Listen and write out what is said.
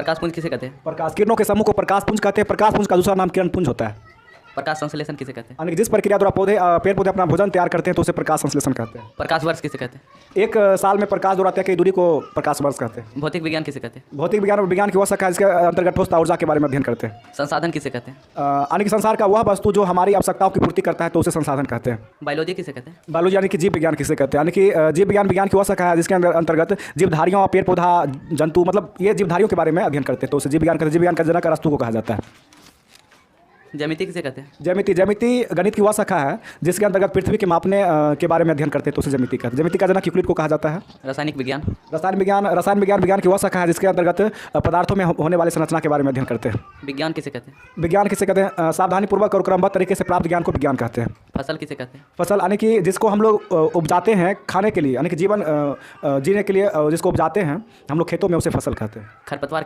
प्रकाश पुंज किसे कहते हैं? प्रकाश किरणों के समूह को प्रकाश पुंज कहते हैं। प्रकाश पुंज का दूसरा नाम किरण पुंज होता है। प्रकाश संश्लेषण किसे कहते हैं? यानी कि जिस प्रक्रिया द्वारा पेड़ पौधे अपना भोजन तैयार करते हैं तो उसे प्रकाश संश्लेषण कहते हैं। प्रकाश वर्ष किसे कहते हैं? एक साल में प्रकाश द्वारा तय की दूरी को प्रकाश वर्ष कहते हैं। भौतिक विज्ञान किसे कहते हैं? भौतिक विज्ञान की वह शाखा है जिसके अंतर्गत ठोस ऊर्जा के बारे में अध्ययन करते हैं। संसाधन किसे कहते हैं? यानी कि संसार का वह वस्तु जो हमारी आवश्यकताओं की पूर्ति करता है तो उसे संसाधन कहते हैं। बायोलॉजी किसे कहते हैं? बायोलॉजी यानी कि जीव विज्ञान किसे कहते हैं? यानी कि जीव विज्ञान की वह शाखा है जिसके अंतर्गत जीवधारियों, पेड़ पौधा, जंतु, मतलब ये जीवधारियों के बारे में अध्ययन करते हैं तो उसे जीव विज्ञान कहते हैं। जीव विज्ञान का जनक अरस्तु को कहा जाता है। ज्यामिति किसे कहते हैं? ज्यामिति गणित की वह शाखा है जिसके अंतर्गत पृथ्वी के मापने के बारे में अध्ययन करते हैं तो उसे ज्यामिति कहते हैं। ज्यामिति का जनक यूक्लिड को कहा जाता है। रासायनिक विज्ञान? रसायन विज्ञान की वह शाखा है जिसके अंतर्गत पदार्थों में होने वाली संरचना के बारे में अध्ययन करते हैं। विज्ञान किसे कहते हैं? विज्ञान किसे कहते हैं? सावधानीपूर्वक और क्रमबद्ध तरीके से प्राप्त ज्ञान को विज्ञान कहते हैं। फसल किसे कहते हैं? फसल यानी कि जिसको हम लोग उपजाते हैं खाने के लिए, यानी कि जीवन जीने के लिए जिसको उपजाते हैं हम लोग खेतों में, उसे फसल कहते हैं। खरपतवार